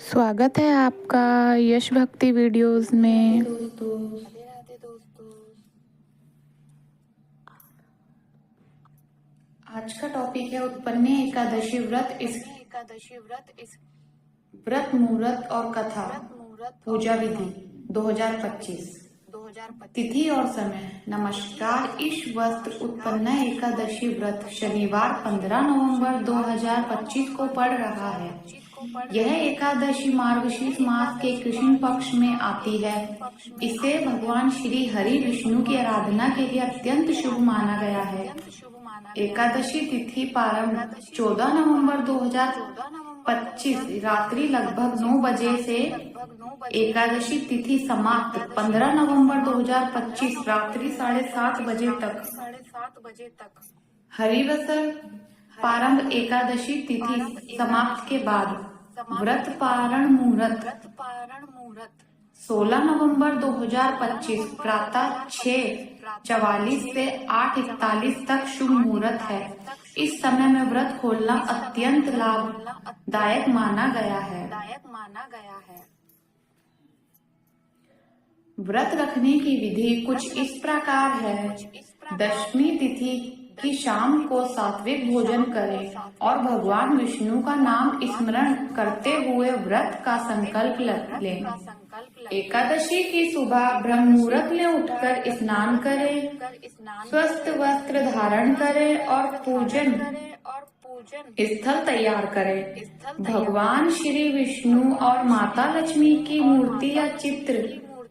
स्वागत है आपका यश भक्ति वीडियोस में। राधे राधे दोस्तों। आज का टॉपिक है उत्पन्न एकादशी व्रत। इस व्रत मुहूर्त और कथा पूजा विधि 2025 तिथि और समय। नमस्कार। इस वर्ष उत्पन्न एकादशी व्रत शनिवार 15 नवंबर 2025 को पड़ रहा है। यह एकादशी मार्गशीर्ष मास के कृष्ण पक्ष में आती है। इसे भगवान श्री हरि विष्णु की आराधना के लिए अत्यंत शुभ माना गया है। एकादशी तिथि प्रारंभ 14 नवंबर 2025 रात्रि लगभग 9 बजे से एकादशी तिथि समाप्त 15 नवंबर 2025 रात्रि 7:30 बजे तक। हरिवसर प्रारंभ एकादशी तिथि समाप्त के बाद व्रत पारण मुहूर्त 16 नवंबर 2025 प्रातः 6:44 से 8:41 तक शुभ मुहूर्त है। इस समय में व्रत खोलना अत्यंत लाभदायक माना गया है। व्रत रखने की विधि कुछ इस प्रकार है। दशमी तिथि की शाम को सात्विक भोजन करें और भगवान विष्णु का नाम स्मरण करते हुए व्रत का संकल्प लें। एकादशी की सुबह ब्रह्म मुहूर्त में उठकर स्नान करें, स्वस्थ वस्त्र धारण करें और पूजन स्थल तैयार करें। भगवान श्री विष्णु और माता लक्ष्मी की मूर्ति या चित्र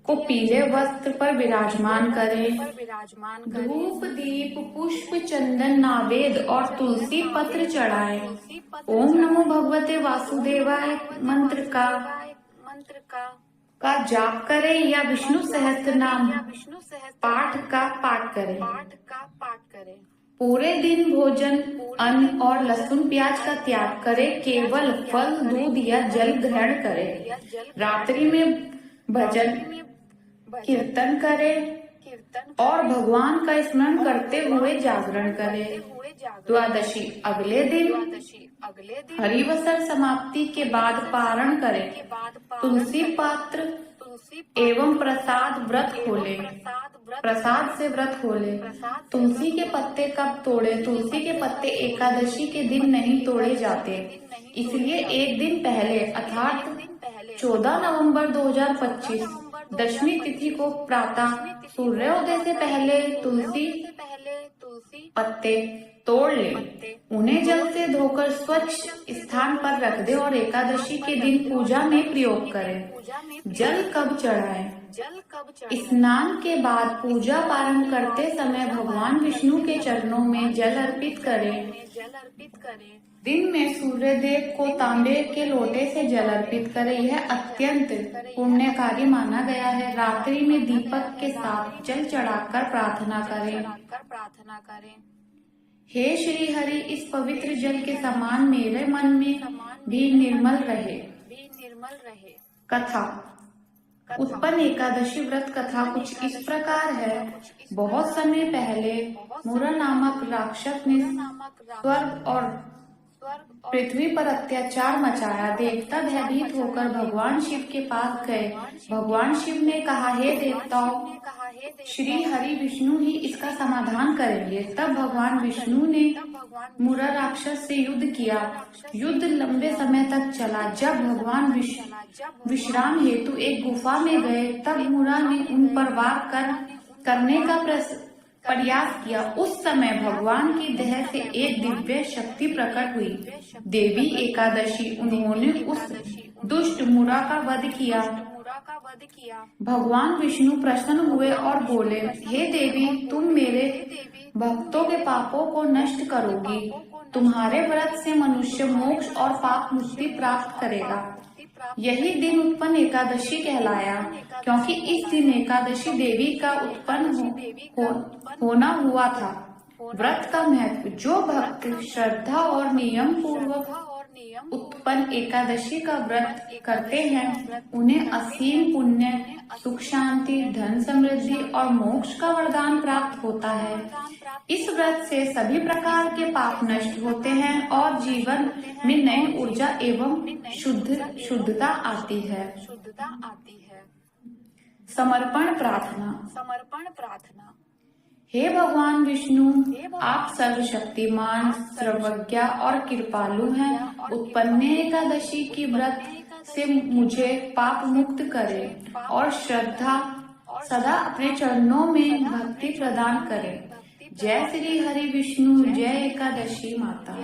को पीले वस्त्र पर विराजमान करें। धूप दीप पुष्प चंदन नैवेद्य और तुलसी पत्र चढ़ाएं। ओम नमो भगवते वासुदेवाय मंत्र का जाप करें या विष्णु सहस्त्र नाम पाठ का पाठ करें। पूरे दिन भोजन अन्न और लहसुन प्याज का त्याग करें। केवल फल दूध या जल ग्रहण करें। रात्रि में भजन कीर्तन करें और भगवान का स्मरण करते हुए जागरण करें। द्वादशी अगले दिन हरिवसर समाप्ति के बाद पारण करें। तुलसी पात्र एवं प्रसाद व्रत खोलें। प्रसाद से व्रत खोलें। तुलसी के पत्ते कब तोड़े? तुलसी के पत्ते एकादशी के दिन नहीं तोड़े जाते, इसलिए एक दिन पहले अर्थात 14 नवंबर 2025 दशमी तिथि को प्रातः सूर्योदय से पहले तुलसी पत्ते तोड़ लें। उन्हें जल से धोकर स्वच्छ स्थान पर रख दें और एकादशी के दिन पूजा में प्रयोग करें। जल कब चढ़ाएं? स्नान के बाद पूजा प्रारंभ करते समय भगवान विष्णु के चरणों में जल अर्पित करें। दिन में सूर्यदेव को तांबे के लोटे से जल अर्पित करें। यह अत्यंत पुण्यकारी माना गया है। रात्रि में दीपक के साथ जल चढ़ाकर प्रार्थना करें। हे श्री हरि, इस पवित्र जल के समान मेरे मन में भी निर्मल रहे। कथा। उत्पन्न एकादशी व्रत कथा कुछ इस प्रकार है। बहुत समय पहले मुरा नामक राक्षस ने स्वर्ग और पृथ्वी पर अत्याचार मचाया। देवता भयभीत होकर भगवान शिव के पास गए। भगवान शिव ने कहा, हे देवताओं, श्री हरि विष्णु ही इसका समाधान करेंगे। तब भगवान विष्णु ने मुरा राक्षस से युद्ध किया। युद्ध लंबे समय तक चला। जब भगवान विश्राम हेतु एक गुफा में गए, तब मुरा ने उन पर वार करने का प्रयास किया। उस समय भगवान की देह से एक दिव्य शक्ति प्रकट हुई, देवी एकादशी। उन्होंने उस दुष्ट मुरा का वध किया। भगवान विष्णु प्रसन्न हुए और बोले, हे देवी, तुम मेरे भक्तों के पापों को नष्ट करोगी। तुम्हारे व्रत से मनुष्य मोक्ष और पाप मुक्ति प्राप्त करेगा। यही दिन उत्पन्न एकादशी कहलाया, क्योंकि इस दिन एकादशी देवी का उत्पन्न होना हुआ था। व्रत का महत्व। जो भक्त श्रद्धा और नियम पूर्वक उत्पन्न एकादशी का व्रत करते हैं उन्हें असीम पुण्य, सुख शांति, धन समृद्धि और मोक्ष का वरदान प्राप्त होता है। इस व्रत से सभी प्रकार के पाप नष्ट होते हैं और जीवन में नई ऊर्जा एवं शुद्धता आती है। समर्पण प्रार्थना। हे भगवान विष्णु, आप सर्वशक्तिमान, सर्वज्ञ और कृपालु हैं। उत्पन्न एकादशी की व्रत से मुझे पाप मुक्त करें और श्रद्धा सदा अपने चरणों में भक्ति प्रदान करें। जय श्री हरि विष्णु, जय एकादशी माता।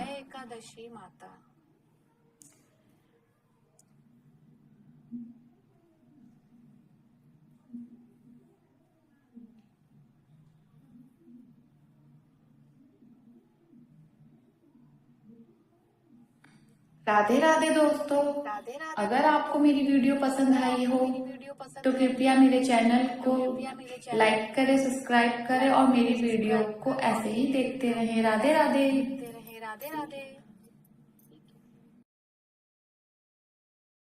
राधे राधे दोस्तों, अगर आपको मेरी वीडियो पसंद आई हो तो कृपया मेरे चैनल को लाइक करें, सब्सक्राइब करें और मेरी वीडियो को ऐसे ही देखते रहें। राधे राधे।